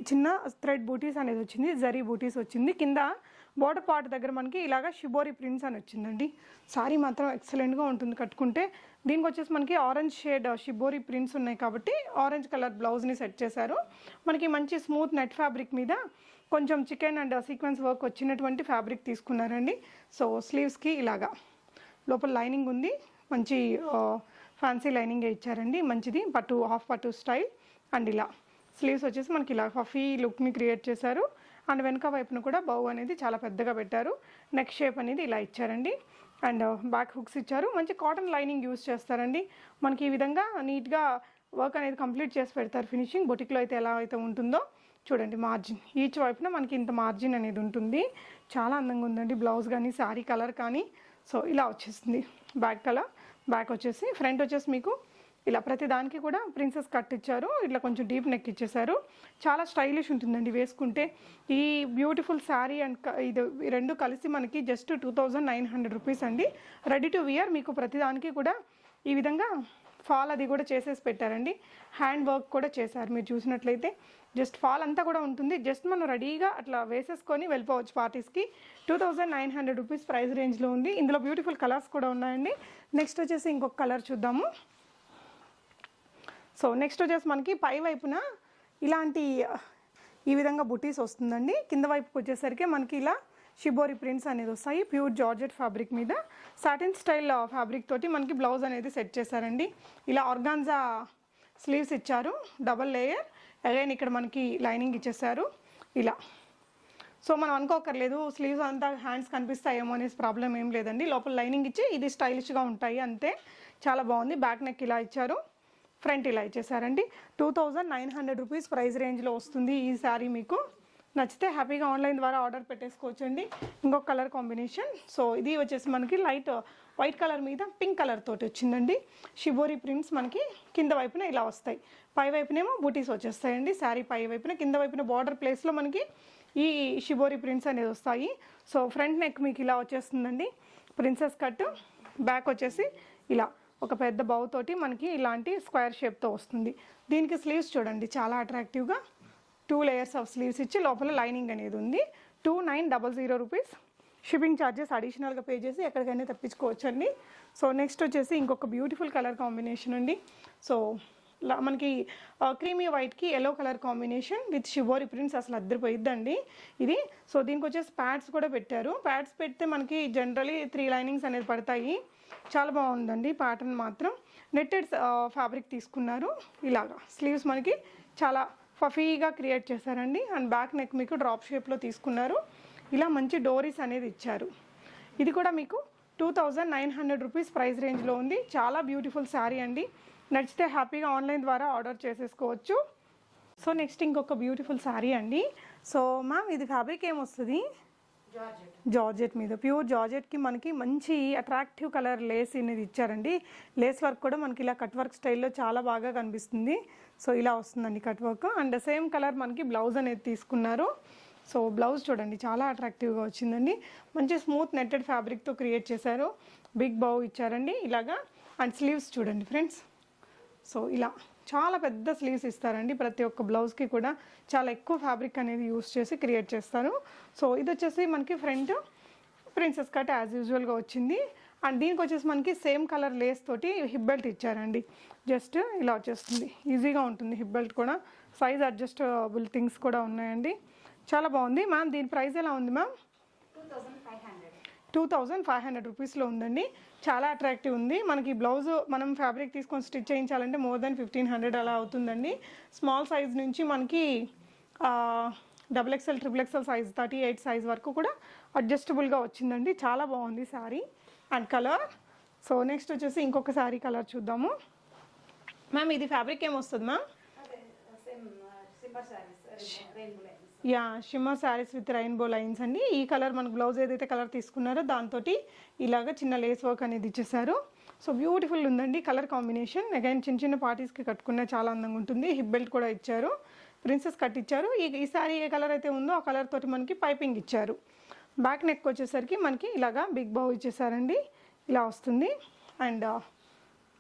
చిన్న థ్రెడ్ బూటీస్ అనేది వచ్చింది, జరీ బూటీస్ వచ్చింది. కింద బోర్డర్ పార్ట్ దగ్గర మనకి ఇలాగా షిబోరి ప్రింట్స్ అని వచ్చిందండి. శారీ మాత్రం ఎక్సలెంట్గా ఉంటుంది కట్టుకుంటే. దీనికి వచ్చేసి మనకి ఆరెంజ్ షేడ్ షిబోరి ప్రింట్స్ ఉన్నాయి కాబట్టి ఆరెంజ్ కలర్ బ్లౌజ్ని సెట్ చేశారు. మనకి మంచి స్మూత్ నెట్ ఫ్యాబ్రిక్ మీద కొంచెం చికెన్ అండ్ సీక్వెన్స్ వర్క్ వచ్చినటువంటి ఫ్యాబ్రిక్ తీసుకున్నారండి. సో స్లీవ్స్కి ఇలాగా లోపల లైనింగ్ ఉంది, మంచి ఫ్యాన్సీ లైనింగే ఇచ్చారండి, మంచిది పట్టు హాఫ్ పట్టు స్టైల్. అండ్ ఇలా స్లీవ్స్ వచ్చేసి మనకి ఇలా ఫఫీ లుక్ని క్రియేట్ చేశారు. అండ్ వెనక వైపున కూడా బౌ అనేది చాలా పెద్దగా పెట్టారు. నెక్ షేప్ అనేది ఇలా ఇచ్చారండి. అండ్ బ్యాక్ హుక్స్ ఇచ్చారు. మంచి కాటన్ లైనింగ్ యూస్ చేస్తారండి. మనకి ఈ విధంగా నీట్గా వర్క్ అనేది కంప్లీట్ చేసి పెడతారు ఫినిషింగ్. బొటిక్లో అయితే ఎలా అయితే ఉంటుందో చూడండి, మార్జిన్ ఈచ్ వైపున మనకి ఇంత మార్జిన్ అనేది ఉంటుంది. చాలా అందంగా ఉందండి బ్లౌజ్ కానీ శారీ కలర్ కానీ. సో ఇలా వచ్చేసింది బ్యాక్ కలర్. బ్యాక్ వచ్చేసి ఫ్రంట్ వచ్చేసి మీకు ఇలా ప్రతి దానికి కూడా ప్రిన్సెస్ కట్ ఇచ్చారు, ఇట్లా కొంచెం డీప్ నెక్ ఇచ్చేసారు. చాలా స్టైలిష్ ఉంటుందండి వేసుకుంటే. ఈ బ్యూటిఫుల్ శారీ అండ్ ఇది రెండు కలిసి మనకి జస్ట్ 2900 రూపీస్ అండి. Ready to wear. మీకు ప్రతి దానికి కూడా ఈ విధంగా ఫాల్ అది కూడా చేసేసి పెట్టారండి. హ్యాండ్ వర్క్ కూడా చేశారు, మీరు చూసినట్లయితే జస్ట్ ఫాల్ అంతా కూడా ఉంటుంది. జస్ట్ మనం రెడీగా అట్లా వేసేసుకొని వెళ్ళిపోవచ్చు పార్టీస్కి. 2900 రూపీస్ ప్రైస్ రేంజ్లో ఉంది. ఇందులో బ్యూటిఫుల్ కలర్స్ కూడా ఉన్నాయండి. నెక్స్ట్ వచ్చేసి ఇంకొక కలర్ చూద్దాము. సో నెక్స్ట్ వచ్చేసి మనకి పై వైపున ఇలాంటి ఈ విధంగా బుటీస్ వస్తుందండి. కింద వైపుకి వచ్చేసరికి మనకి ఇలా షిబోరి ప్రింట్స్ అనేది వస్తాయి. ప్యూర్ జార్జెట్ ఫ్యాబ్రిక్ మీద సాటిన్ స్టైల్ ఫ్యాబ్రిక్ తోటి మనకి బ్లౌజ్ అనేది సెట్ చేశారండి. ఇలా ఆర్గాన్జా స్లీవ్స్ ఇచ్చారు, డబల్ లేయర్. అగైన్ ఇక్కడ మనకి లైనింగ్ ఇచ్చేసారు ఇలా. సో మనం అనుకోకర్లేదు స్లీవ్స్ అంతా హ్యాండ్స్ కనిపిస్తాయేమో అనేసి ప్రాబ్లం ఏం లేదండి. లోపల లైనింగ్ ఇచ్చి ఇది స్టైలిష్గా ఉంటాయి అంతే. చాలా బాగుంది. బ్యాక్ నెక్ ఇలా ఇచ్చారు, ఫ్రంట్ ఇలా ఇచ్చేసారండి. 2900 రూపీస్ ప్రైస్ రేంజ్లో వస్తుంది ఈ శారీ. మీకు నచ్చితే హ్యాపీగా ఆన్లైన్ ద్వారా ఆర్డర్ పెట్టేసుకోవచ్చండి. ఇంకొక కలర్ కాంబినేషన్. సో ఇది వచ్చేసి మనకి లైట్ వైట్ కలర్ మీద పింక్ కలర్ తోటి వచ్చిందండి. షిబోరి ప్రింట్స్ మనకి కింద వైపున ఇలా వస్తాయి, పై వైపునేమో బూటీస్ వచ్చేస్తాయండి. శారీ పై వైపున, కింద వైపున బార్డర్ ప్లేస్లో మనకి ఈ షిబోరి ప్రింట్స్ అనేది వస్తాయి. సో ఫ్రంట్ నెక్ మీకు ఇలా వచ్చేస్తుందండి, ప్రిన్సెస్ కట్. బ్యాక్ వచ్చేసి ఇలా ఒక పెద్ద బౌ తోటి మనకి ఇలాంటి స్క్వేర్ షేప్తో వస్తుంది. దీనికి స్లీవ్స్ చూడండి చాలా అట్రాక్టివ్గా 2 లేయర్స్ ఆఫ్ స్లీవ్స్ ఇచ్చి లోపల లైనింగ్ అనేది ఉంది. 2900 రూపీస్. షిప్పింగ్ ఛార్జెస్ అడిషనల్గా పే చేసి ఎక్కడికైనా తెప్పించుకోవచ్చండి. సో నెక్స్ట్ వచ్చేసి ఇంకొక బ్యూటిఫుల్ కలర్ కాంబినేషన్ అండి. సో మనకి క్రీమీ వైట్కి yellow colour combination with shibori prints అసలు అద్దరిపోయిద్దండి ఇది. సో దీనికి వచ్చేసి ప్యాడ్స్ కూడా పెట్టారు. ప్యాడ్స్ పెడితే మనకి జనరలీ 3 లైనింగ్స్ అనేది పడతాయి. చాలా బాగుందండి ప్యాటర్న్ మాత్రం. నెట్టెడ్ ఫ్యాబ్రిక్ తీసుకున్నారు. ఇలాగా స్లీవ్స్ మనకి చాలా ఫఫీగా క్రియేట్ చేశారండి. అండ్ బ్యాక్ నెక్ మీకు డ్రాప్ షేప్లో తీసుకున్నారు. ఇలా మంచి డోరీస్ అనేది ఇచ్చారు. ఇది కూడా మీకు 2900 రూపీస్ ప్రైస్ రేంజ్లో ఉంది. చాలా బ్యూటిఫుల్ శారీ అండి. నచ్చితే హ్యాపీగా ఆన్లైన్ ద్వారా ఆర్డర్ చేసేసుకోవచ్చు. సో నెక్స్ట్ ఇంకొక బ్యూటిఫుల్ శారీ అండి. సో మ్యామ్ ఇది ఫ్యాబ్రిక్ ఏమొస్తుంది? జార్జెట్ మీద, ప్యూర్ జార్జెట్కి మనకి మంచి అట్రాక్టివ్ కలర్ లేస్ అనేది ఇచ్చారండి. లేస్ వర్క్ కూడా మనకి ఇలా కట్ వర్క్ స్టైల్లో చాలా బాగా కనిపిస్తుంది. సో ఇలా వస్తుందండి cut work. And same colour మనకి బ్లౌజ్ అనేది తీసుకున్నారు. సో బ్లౌజ్ చూడండి చాలా అట్రాక్టివ్గా వచ్చిందండి. మంచి స్మూత్ నెట్టెడ్ ఫ్యాబ్రిక్తో క్రియేట్ చేశారు. బిగ్ బౌ ఇచ్చారండి ఇలాగా. అండ్ స్లీవ్స్ చూడండి ఫ్రెండ్స్. సో ఇలా చాలా పెద్ద స్లీవ్స్ ఇస్తారండి. ప్రతి ఒక్క బ్లౌజ్కి కూడా చాలా ఎక్కువ ఫ్యాబ్రిక్ అనేది యూస్ చేసి క్రియేట్ చేస్తారు. సో ఇది వచ్చేసి మనకి ఫ్రంట్ ప్రిన్సెస్ కట్ యాజ్ యూజువల్గా వచ్చింది. అండ్ దీనికి వచ్చేసి మనకి సేమ్ కలర్ లేస్ తోటి హిప్ బెల్ట్ ఇచ్చారండి. జస్ట్ ఇలా వచ్చేస్తుంది, ఈజీగా ఉంటుంది హిప్ బెల్ట్ కూడా. సైజ్ అడ్జస్టబుల్ థింగ్స్ కూడా ఉన్నాయండి. చాలా బాగుంది. మ్యామ్ దీని ప్రైస్ ఎలా ఉంది మ్యామ్? 2500 రూపీస్లో ఉందండి. చాలా అట్రాక్టివ్ ఉంది. మనకి బ్లౌజ్ మనం ఫ్యాబ్రిక్ తీసుకొని స్టిచ్ చేయించాలంటే మోర్ దెన్ 1500 అలా అవుతుందండి. స్మాల్ సైజ్ నుంచి మనకి XXL, XXL సైజ్ 38 సైజ్ వరకు కూడా అడ్జస్టబుల్గా వచ్చిందండి. చాలా బాగుంది sari and colour. So next వచ్చేసి ఇంకొక శారీ కలర్ చూద్దాము. మ్యామ్ ఇది ఫ్యాబ్రిక్ ఏమొస్తుంది ma'am? Yeah, shimmer saris with rainbow lines అండి. ఈ కలర్ మనకు బ్లౌజ్ ఏదైతే కలర్ తీసుకున్నారో దాంతో ఇలాగ చిన్న లేస్ వర్క్ అనేది ఇచ్చేసారు. సో బ్యూటిఫుల్ ఉందండి కలర్ కాంబినేషన్. అగైన్ చిన్న చిన్న పార్టీస్కి కట్టుకున్న చాలా అందంగా ఉంటుంది. హిప్ బెల్ట్ కూడా ఇచ్చారు, ప్రిన్సెస్ కట్ ఇచ్చారు. ఈ శారీ ఏ కలర్ అయితే ఉందో ఆ కలర్ తోటి మనకి పైపింగ్ ఇచ్చారు. బ్యాక్ నెక్ వచ్చేసరికి మనకి ఇలాగా బిగ్ బౌ ఇచ్చేసారండి. ఇలా వస్తుంది. అండ్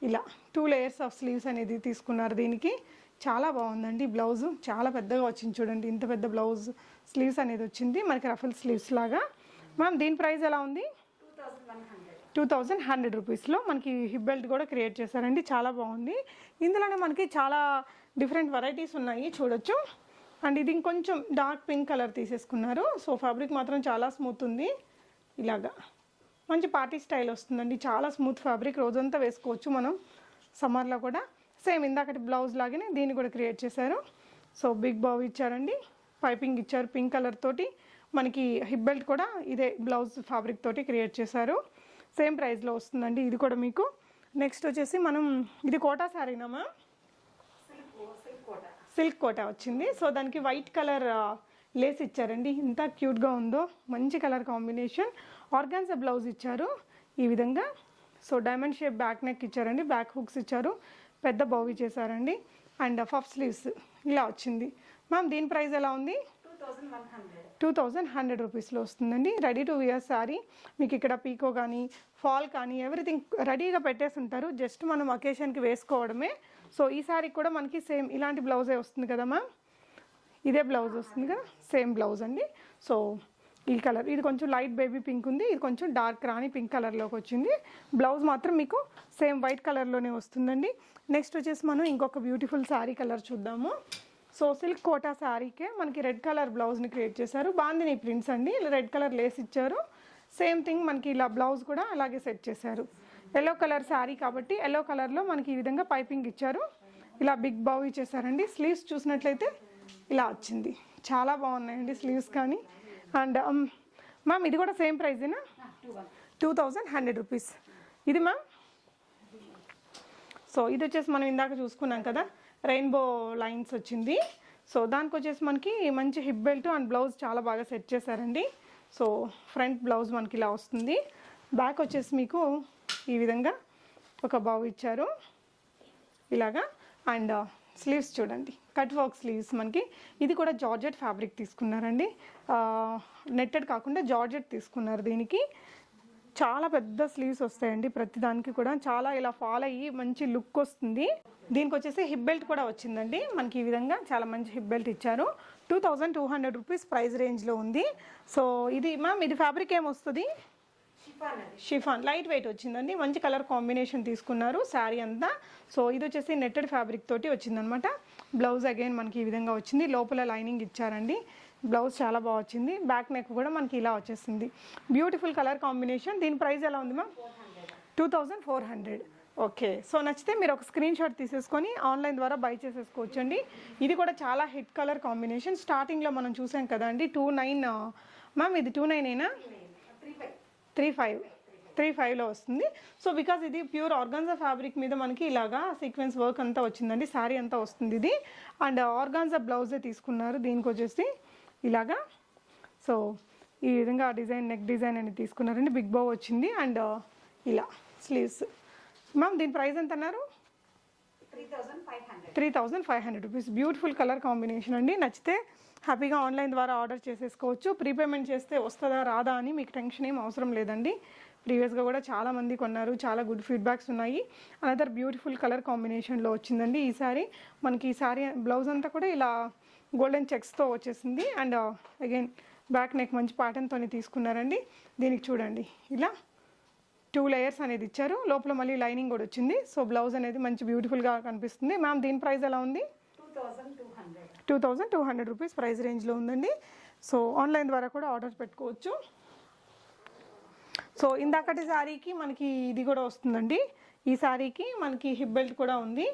ఇలా 2 లేయర్స్ ఆఫ్ స్లీవ్స్ అనేది తీసుకున్నారు దీనికి. చాలా బాగుందండి. బ్లౌజ్ చాలా పెద్దగా వచ్చింది చూడండి. ఇంత పెద్ద బ్లౌజ్ స్లీవ్స్ అనేది వచ్చింది మనకి రఫల్ స్లీవ్స్ లాగా. మ్యామ్ దీని ప్రైస్ ఎలా ఉంది? 2100 రూపీస్లో మనకి హిప్ బెల్ట్ కూడా క్రియేట్ చేశారండి. చాలా బాగుంది. ఇందులోనే మనకి చాలా డిఫరెంట్ వెరైటీస్ ఉన్నాయి చూడొచ్చు. అండ్ ఇది ఇంకొంచెం డార్క్ పింక్ కలర్ తీసేసుకున్నారు. సో ఫ్యాబ్రిక్ మాత్రం చాలా స్మూత్ ఉంది. ఇలాగా మంచి పార్టీ స్టైల్ వస్తుందండి. చాలా స్మూత్ ఫ్యాబ్రిక్, రోజంతా వేసుకోవచ్చు మనం సమ్మర్లో కూడా. సేమ్ ఇందాకటి బ్లౌజ్ లాగానే దీన్ని కూడా క్రియేట్ చేశారు. సో బిగ్ బౌ ఇచ్చారండి, పైపింగ్ ఇచ్చారు పింక్ కలర్ తోటి. మనకి హిప్ బెల్ట్ కూడా ఇదే బ్లౌజ్ ఫ్యాబ్రిక్ తోటి క్రియేట్ చేశారు. సేమ్ ప్రైస్లో వస్తుందండి ఇది కూడా మీకు. నెక్స్ట్ వచ్చేసి మనం ఇది కోటా శారీనా మ్యామ్? సిల్క్ కోటా వచ్చింది. సో దానికి వైట్ కలర్ లేస్ ఇచ్చారండి. ఇంత క్యూట్గా ఉందో, మంచి కలర్ కాంబినేషన్. ఆర్గాన్జా బ్లౌజ్ ఇచ్చారు ఈ విధంగా. So diamond shape back neck ఇచ్చారండి, బ్యాక్ హుక్స్ ఇచ్చారు, పెద్ద బౌవి చేశారండి. అండ్ పఫ్ స్లీవ్స్ ఇలా వచ్చింది. మ్యామ్ దీని ప్రైస్ ఎలా ఉంది? 2100 రూపీస్లో వస్తుందండి. Ready to wear sari. మీకు ఇక్కడ పీకో కానీ ఫాల్ కానీ ఎవ్రీథింగ్ రెడీగా పెట్టేసి ఉంటారు. జస్ట్ మనం అకేషన్కి వేసుకోవడమే. సో ఈ శారీ కూడా మనకి సేమ్ ఇలాంటి బ్లౌజే వస్తుంది కదా మ్యామ్? ఇదే బ్లౌజ్ వస్తుంది కదా, సేమ్ బ్లౌజ్ అండి. సో ఈ కలర్ ఇది కొంచెం లైట్ బేబీ పింక్ ఉంది, ఇది కొంచెం డార్క్ రాణి పింక్ కలర్లోకి వచ్చింది. బ్లౌజ్ మాత్రం మీకు సేమ్ వైట్ కలర్లోనే వస్తుందండి. నెక్స్ట్ వచ్చేసి మనం ఇంకొక బ్యూటిఫుల్ శారీ కలర్ చూద్దాము. సో సిల్క్ కోటా శారీకే మనకి రెడ్ కలర్ బ్లౌజ్ని క్రియేట్ చేశారు. బాందిని ప్రింట్స్ అండి, రెడ్ కలర్ లేస్ ఇచ్చారు. సేమ్ థింగ్ మనకి ఇలా బ్లౌజ్ కూడా అలాగే సెట్ చేశారు. ఎల్లో కలర్ శారీ కాబట్టి ఎల్లో కలర్లో మనకి ఈ విధంగా పైపింగ్ ఇచ్చారు. ఇలా బిగ్ బౌ ఇచ్చేసారండి. స్లీవ్స్ చూసినట్లయితే ఇలా వచ్చింది. చాలా బాగున్నాయండి స్లీవ్స్ కానీ. అండ్ మ్యామ్ ఇది కూడా సేమ్ ప్రైజేనా? 2100 రూపీస్ ఇది మ్యామ్. సో ఇది వచ్చేసి మనం ఇందాక చూసుకున్నాం కదా, రెయిన్బో లైన్స్ వచ్చింది. సో దానికి వచ్చేసి మనకి మంచి హిప్ బెల్ట్ అండ్ బ్లౌజ్ చాలా బాగా సెట్ చేశారండి. సో ఫ్రంట్ బ్లౌజ్ మనకి ఇలా వస్తుంది. బ్యాక్ వచ్చేసి మీకు ఈ విధంగా ఒక బౌ ఇచ్చారు ఇలాగా. అండ్ స్లీవ్స్ చూడండి, కట్ వర్క్ స్లీవ్స్ మనకి. ఇది కూడా జార్జెట్ ఫ్యాబ్రిక్ తీసుకున్నారండి, నెట్టెడ్ కాకుండా జార్జెట్ తీసుకున్నారు. దీనికి చాలా పెద్ద స్లీవ్స్ వస్తాయండి ప్రతిదానికి కూడా. చాలా ఇలా ఫాల్ అయ్యి మంచి లుక్ వస్తుంది. దీనికి వచ్చేసి హిప్ బెల్ట్ కూడా వచ్చిందండి మనకి. ఈ విధంగా చాలా మంచి హిప్ బెల్ట్ ఇచ్చారు. 2200 రూపీస్ ప్రైస్ రేంజ్లో ఉంది. సో ఇది మ్యామ్ ఇది ఫ్యాబ్రిక్ ఏమొస్తుంది? షిఫాన్ లైట్ వెయిట్ వచ్చిందండి. మంచి కలర్ కాంబినేషన్ తీసుకున్నారు శారీ అంతా. సో ఇది వచ్చేసి నెట్టెడ్ ఫ్యాబ్రిక్ తోటి వచ్చిందనమాట. బ్లౌజ్ అగైన్ మనకి ఈ విధంగా వచ్చింది. లోపల లైనింగ్ ఇచ్చారండి. బ్లౌజ్ చాలా బాగా వచ్చింది. బ్యాక్ నెక్ కూడా మనకి ఇలా వచ్చేసింది. Beautiful colour combination. దీని ప్రైస్ ఎలా ఉంది మ్యామ్? 2400. ఓకే. సో నచ్చితే మీరు ఒక స్క్రీన్ షాట్ తీసేసుకొని ఆన్లైన్ ద్వారా బై చేసేసుకోవచ్చండి. ఇది కూడా చాలా హిట్ కలర్ కాంబినేషన్. స్టార్టింగ్లో మనం చూసాం కదా అండి 29 మ్యామ్. ఇది 29ఏనా? 35లో వస్తుంది. సో బికాజ్ ఇది ప్యూర్ ఆర్గాన్జా ఫ్యాబ్రిక్ మీద మనకి ఇలాగా సీక్వెన్స్ వర్క్ అంతా వచ్చిందండి. శారీ అంతా వస్తుంది ఇది. అండ్ ఆర్గాన్జా బ్లౌజే తీసుకున్నారు దీనికి వచ్చేసి ఇలాగా. సో ఈ విధంగా డిజైన్, నెక్ డిజైన్ అనేది తీసుకున్నారండి. బిగ్ బౌ వచ్చింది. అండ్ ఇలా స్లీవ్స్. మ్యామ్ దీని ప్రైస్ ఎంత అన్నారు? 3500 రూపీస్. బ్యూటిఫుల్ కలర్ కాంబినేషన్ అండి. నచ్చితే హ్యాపీగా ఆన్లైన్ ద్వారా ఆర్డర్ చేసేసుకోవచ్చు. ప్రీపేమెంట్ చేస్తే వస్తుందా రాదా అని మీకు టెన్షన్ ఏం అవసరం లేదండి. ప్రీవియస్గా కూడా చాలామంది కొన్నారు, చాలా గుడ్ ఫీడ్బ్యాక్స్ ఉన్నాయి. అనదర్ బ్యూటిఫుల్ కలర్ కాంబినేషన్లో వచ్చిందండి ఈ సారీ. మనకి ఈ సారీ బ్లౌజ్ అంతా కూడా ఇలా గోల్డెన్ చెక్స్తో వచ్చేసింది. అండ్ అగైన్ బ్యాక్ నెక్ మంచి ప్యాటర్న్తో తీసుకున్నారండి. దీనికి చూడండి ఇలా 2 లేయర్స్ అనేది ఇచ్చారు. లోపల మళ్ళీ లైనింగ్ కూడా వచ్చింది. సో బ్లౌజ్ అనేది మంచి బ్యూటిఫుల్గా కనిపిస్తుంది. మ్యామ్ దీని ప్రైస్ ఎలా ఉంది? 2200 రూపీస్ ప్రైస్ రేంజ్లో ఉందండి. సో ఆన్లైన్ ద్వారా కూడా ఆర్డర్ పెట్టుకోవచ్చు. సో ఇందాకటి శారీకి మనకి ఇది కూడా వస్తుందండి. ఈ శారీకి మనకి హిప్ బెల్ట్ కూడా ఉంది.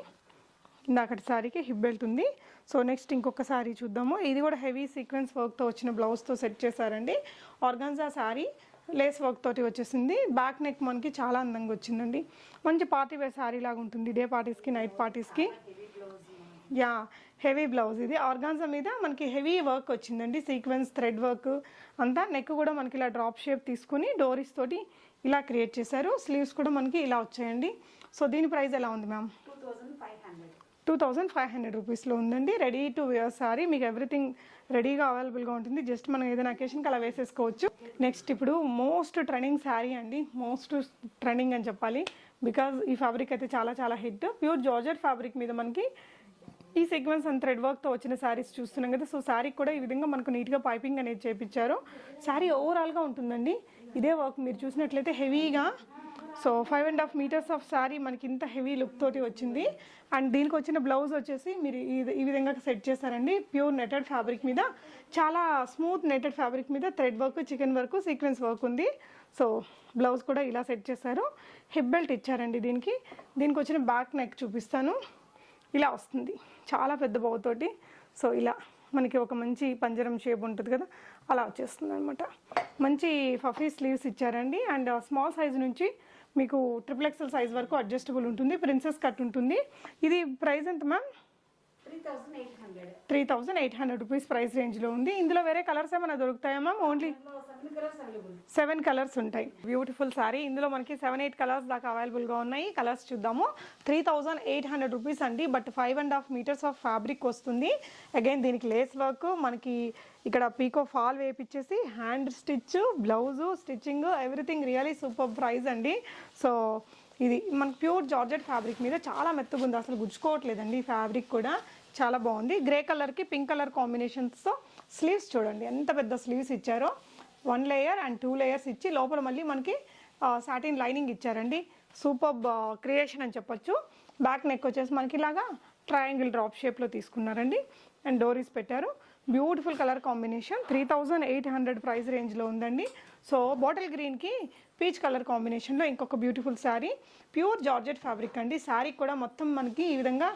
ఇందాకటి శారీకి హిప్ బెల్ట్ ఉంది. సో నెక్స్ట్ ఇంకొక శారీ చూద్దాము. ఇది కూడా హెవీ సీక్వెన్స్ వర్క్తో వచ్చిన బ్లౌజ్తో సెట్ చేశారండి. ఆర్గాన్జా శారీ లేస్ వర్క్ తోటి వచ్చేసింది. బ్యాక్ నెక్ మనకి చాలా అందంగా వచ్చిందండి. మంచి పార్టీ వేర్ శారీ లాగా ఉంటుంది. డే పార్టీస్కి, నైట్ పార్టీస్కి. Yeah heavy blouse. ఇది ఆర్గాన్జా మీద మనకి హెవీ వర్క్ వచ్చిందండి. సీక్వెన్స్ థ్రెడ్ వర్క్ అంతా. నెక్ కూడా మనకి ఇలా డ్రాప్ షేప్ తీసుకుని డోరీస్ తోటి ఇలా క్రియేట్ చేశారు. స్లీవ్స్ కూడా మనకి ఇలా వచ్చాయండి. సో దీని ప్రైస్ ఎలా ఉంది మ్యామ్? 2500 రూపీస్లో ఉందండి. Ready to wear sari. మీకు ఎవ్రీథింగ్ రెడీగా అవైలబుల్గా ఉంటుంది. జస్ట్ మనం ఏదైనా అకేషన్కి అలా వేసేసుకోవచ్చు. నెక్స్ట్ ఇప్పుడు మోస్ట్ ట్రెండింగ్ శారీ అండి. మోస్ట్ ట్రెండింగ్ అని చెప్పాలి. బికాజ్ ఈ ఫ్యాబ్రిక్ అయితే చాలా చాలా హిట్. ప్యూర్ జార్జెట్ ఫ్యాబ్రిక్ మీద మనకి ఈ సీక్వెన్స్ అండ్ థ్రెడ్ వర్క్తో వచ్చిన శారీస్ చూస్తున్నాం కదా. సో శారీకి కూడా ఈ విధంగా మనకు నీట్గా పైపింగ్ అనేది చేయించారు. శారీ ఓవరాల్గా ఉంటుందండి. ఇదే వర్క్ మీరు చూసినట్లయితే హెవీగా. సో 5.5 మీటర్స్ ఆఫ్ శారీ మనకి ఇంత హెవీ లుక్ తోటి వచ్చింది. అండ్ దీనికి వచ్చిన బ్లౌజ్ వచ్చేసి మీరు ఈ విధంగా సెట్ చేశారండి. ప్యూర్ నెటెడ్ ఫ్యాబ్రిక్ మీద, చాలా స్మూత్ నెటెడ్ ఫ్యాబ్రిక్ మీద thread work, chikan work, sequence work ఉంది. సో బ్లౌజ్ కూడా ఇలా సెట్ చేశారు. హిప్ బెల్ట్ ఇచ్చారండి దీనికి. దీనికి వచ్చిన బ్యాక్ నెక్ చూపిస్తాను. ఇలా వస్తుంది చాలా పెద్ద బౌతోటి. సో ఇలా మనకి ఒక మంచి పంజరం షేప్ ఉంటుంది కదా, అలా వచ్చేస్తుంది అనమాట. మంచి ఫఫీ స్లీవ్స్ ఇచ్చారండి. అండ్ స్మాల్ సైజ్ నుంచి మీకు XXL సైజ్ వరకు అడ్జస్టబుల్ ఉంటుంది. ప్రిన్సెస్ కట్ ఉంటుంది. ఇది ప్రైస్ ఎంత మ్యామ్? 3800 రూపీస్ ప్రైస్ రేంజ్లో ఉంది. ఇందులో వేరే కలర్స్ ఏమైనా దొరుకుతాయా మ్యామ్? ఓన్లీ 7 కలర్స్ ఉంటాయి. బ్యూటిఫుల్ శారీ. ఇందులో మనకి 7-8 కలర్స్ దాకా అవైలబుల్గా ఉన్నాయి. కలర్స్ చూద్దాము. 3800 రూపీస్ అండి. బట్ 5.5 మీటర్స్ ఆఫ్ ఫ్యాబ్రిక్ వస్తుంది. అగైన్ దీనికి లేస్ వర్క్, మనకి ఇక్కడ పీకో ఫాల్ వేపించేసి hand stitch, blouse, stitching, everything really super price అండి. సో ఇది మనకి ప్యూర్ జార్జెట్ ఫ్యాబ్రిక్ మీద చాలా మెత్తగా ఉంది. అసలు గుచ్చుకోవట్లేదండి. ఈ ఫ్యాబ్రిక్ కూడా చాలా బాగుంది. గ్రే కలర్కి పింక్ కలర్ కాంబినేషన్స్తో స్లీవ్స్ చూడండి ఎంత పెద్ద స్లీవ్స్ ఇచ్చారో. 1 లేయర్ అండ్ 2 లేయర్స్ ఇచ్చి లోపల మళ్ళీ మనకి సాటిన్ లైనింగ్ ఇచ్చారండి. సూపర్ క్రియేషన్ అని చెప్పొచ్చు. బ్యాక్ నెక్ వచ్చేసి మనకి ఇలాగా ట్రయాంగిల్ డ్రాప్ షేప్లో తీసుకున్నారండి. అండ్ డోరీస్ పెట్టారు. బ్యూటిఫుల్ కలర్ కాంబినేషన్ 3800 ప్రైస్ రేంజ్లో ఉందండి. సో బాటిల్ గ్రీన్కి పీచ్ కలర్ కాంబినేషన్లో ఇంకొక beautiful sari. Pure georgette fabric అండి. శారీ కూడా మొత్తం మనకి ఈ విధంగా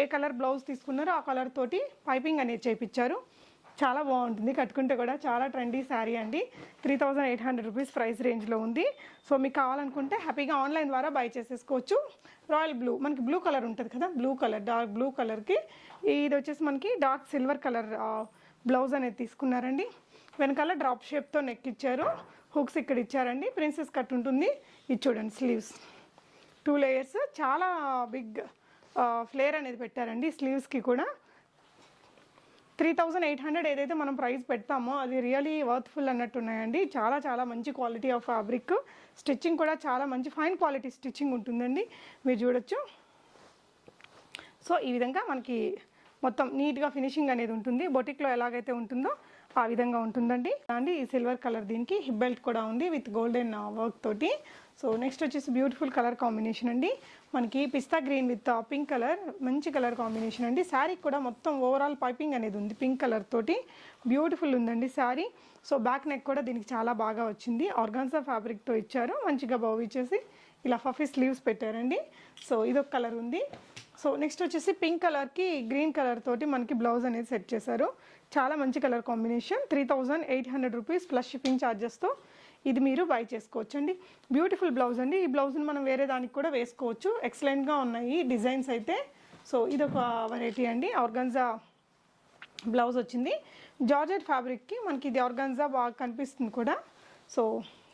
ఏ కలర్ బ్లౌజ్ తీసుకున్నారో ఆ కలర్ తోటి పైపింగ్ అనేది చేయించారు. చాలా బాగుంటుంది, కట్టుకుంటే కూడా చాలా ట్రెండీ శారీ అండి. 3800 రూపీస్ ప్రైస్ రేంజ్లో ఉంది. సో మీకు కావాలనుకుంటే హ్యాపీగా ఆన్లైన్ ద్వారా బై చేసేసుకోవచ్చు. రాయల్ బ్లూ, మనకి బ్లూ కలర్ ఉంటుంది కదా, బ్లూ కలర్, డార్క్ బ్లూ కలర్కి ఇది వచ్చేసి మనకి డార్క్ సిల్వర్ కలర్ బ్లౌజ్ అనేది తీసుకున్నారండి. వెనకాల డ్రాప్ షేప్తో నెక్ ఇచ్చారు. హుక్స్ ఇక్కడ ఇచ్చారండి. ప్రిన్సెస్ కట్ ఉంటుంది. ఇది చూడండి స్లీవ్స్ 2 లేయర్స్, చాలా బిగ్ ఫ్లేర్ అనేది పెట్టారండి స్లీవ్స్కి కూడా. 3800 ఏదైతే మనం ప్రైస్ పెడతామో అది రియలీ వర్త్ఫుల్ అన్నట్టు ఉన్నాయండి. చాలా చాలా మంచి క్వాలిటీ ఆఫ్ ఫ్యాబ్రిక్. స్టిచ్చింగ్ కూడా చాలా మంచి ఫైన్ క్వాలిటీ స్టిచ్చింగ్ ఉంటుందండి, మీరు చూడొచ్చు. సో ఈ విధంగా మనకి మొత్తం నీట్గా ఫినిషింగ్ అనేది ఉంటుంది. బొటిక్లో ఎలాగైతే ఉంటుందో ఆ విధంగా ఉంటుందండి. అండి ఈ సిల్వర్ కలర్, దీనికి హిప్ బెల్ట్ కూడా ఉంది విత్ గోల్డెన్ వర్క్ తోటి. సో నెక్స్ట్ వచ్చేసి బ్యూటిఫుల్ కలర్ కాంబినేషన్ అండి. మనకి పిస్తా గ్రీన్ విత్ పింక్ కలర్, మంచి కలర్ కాంబినేషన్ అండి. శారీ కూడా మొత్తం ఓవరాల్ పైపింగ్ అనేది ఉంది పింక్ కలర్ తోటి. బ్యూటిఫుల్ ఉందండి శారీ. సో బ్యాక్ నెక్ కూడా దీనికి చాలా బాగా వచ్చింది. ఆర్గాన్జా ఫ్యాబ్రిక్తో ఇచ్చారు. మంచిగా బౌ ఇచ్చేసి ఇలా ఫఫీ స్లీవ్స్ పెట్టారండి. సో ఇదొక కలర్ ఉంది. సో నెక్స్ట్ వచ్చేసి పింక్ కలర్కి గ్రీన్ కలర్ తోటి మనకి బ్లౌజ్ అనేది సెట్ చేశారు. చాలా మంచి colour combination. 3800 rupees plus shipping ఛార్జెస్తో ఇది మీరు బై చేసుకోవచ్చు అండి. బ్యూటిఫుల్ బ్లౌజ్ అండి. ఈ బ్లౌజ్ని మనం వేరే దానికి కూడా వేసుకోవచ్చు. ఎక్సలెంట్గా ఉన్నాయి డిజైన్స్ అయితే. సో ఇదొక వెరైటీ అండి. ఆర్గాన్జా బ్లౌజ్ వచ్చింది. జార్జెట్ ఫ్యాబ్రిక్కి మనకి ఇది ఆర్గాన్జా బాగా కనిపిస్తుంది కూడా. సో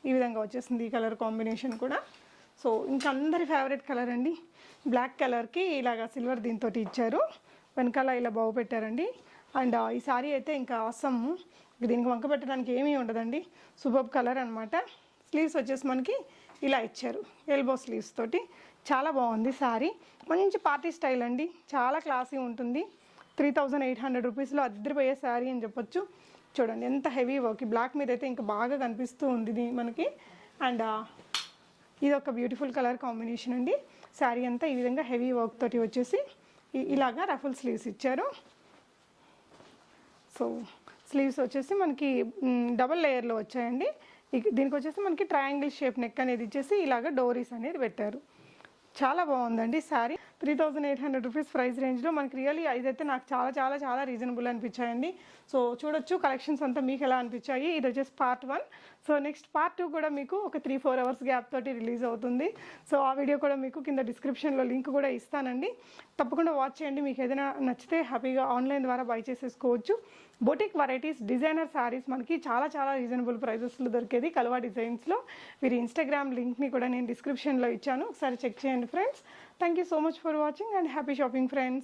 ఈ విధంగా వచ్చేసింది ఈ కలర్ కాంబినేషన్ కూడా. సో ఇంకా అందరి ఫేవరెట్ కలర్ అండి. బ్లాక్ కలర్కి ఇలాగా సిల్వర్ దీంతో ఇచ్చారు. వెనకాల ఇలా బాగు పెట్టారండి. అండ్ ఈ సారీ అయితే ఇంకా అసమ్, దీనికి వంక పెట్టడానికి ఏమీ ఉండదండి. సూపర్ కలర్ అనమాట. స్లీవ్స్ వచ్చేసి మనకి ఇలా ఇచ్చారు ఎల్బో స్లీవ్స్ తోటి. చాలా బాగుంది శారీ. మంచి పార్టీ స్టైల్ అండి. చాలా క్లాసీ ఉంటుంది. 3800 రూపీస్లో అద్దరిపోయే శారీ అని చెప్పొచ్చు. చూడండి ఎంత హెవీ వర్క్. బ్లాక్ మీద అయితే ఇంకా బాగా కనిపిస్తూ ఉంది ఇది మనకి. అండ్ ఇది ఒక బ్యూటిఫుల్ కలర్ కాంబినేషన్ అండి. శారీ అంతా ఈ విధంగా హెవీ వర్క్ తోటి వచ్చేసి ఇలాగా రఫుల్ స్లీవ్స్ ఇచ్చారు. సో స్లీవ్స్ వచ్చేసి మనకి డబుల్ లేయర్లో వచ్చాయండి. దీనికి వచ్చేసి మనకి ట్రయాంగిల్ షేప్ నెక్ అనేది ఇచ్చేసి ఇలాగ డోరీస్ అనేది పెట్టారు. చాలా బాగుందండి శారీ. 3800 రూపీస్ ప్రైస్ రేంజ్లో మనకి రియల్లీ ఇదైతే నాకు చాలా చాలా చాలా రీజనబుల్ అనిపించాయండి. సో చూడొచ్చు కలెక్షన్స్ అంతా మీకు ఎలా అనిపించాయి. ఇది వచ్చేసి పార్ట్ 1. సో నెక్స్ట్ పార్ట్ 2 కూడా మీకు ఒక 3-4 అవర్స్ గ్యాప్ తోటి రిలీజ్ అవుతుంది. సో ఆ వీడియో కూడా మీకు కింద డిస్క్రిప్షన్లో లింక్ కూడా ఇస్తానండి. తప్పకుండా వాచ్ చేయండి. మీకు ఏదైనా నచ్చితే హ్యాపీగా ఆన్లైన్ ద్వారా బై చేసేసుకోవచ్చు. బొటిక్ వెరైటీస్, డిజైనర్ శారీస్ మనకి చాలా చాలా రీజనబుల్ ప్రైజెస్లో దొరికేది కల్వా డిజైన్స్లో. వీరి ఇన్స్టాగ్రామ్ లింక్ని కూడా నేను డిస్క్రిప్షన్లో ఇచ్చాను, ఒకసారి చెక్ చేయండి friends. Thank you so much for watching and happy shopping friends.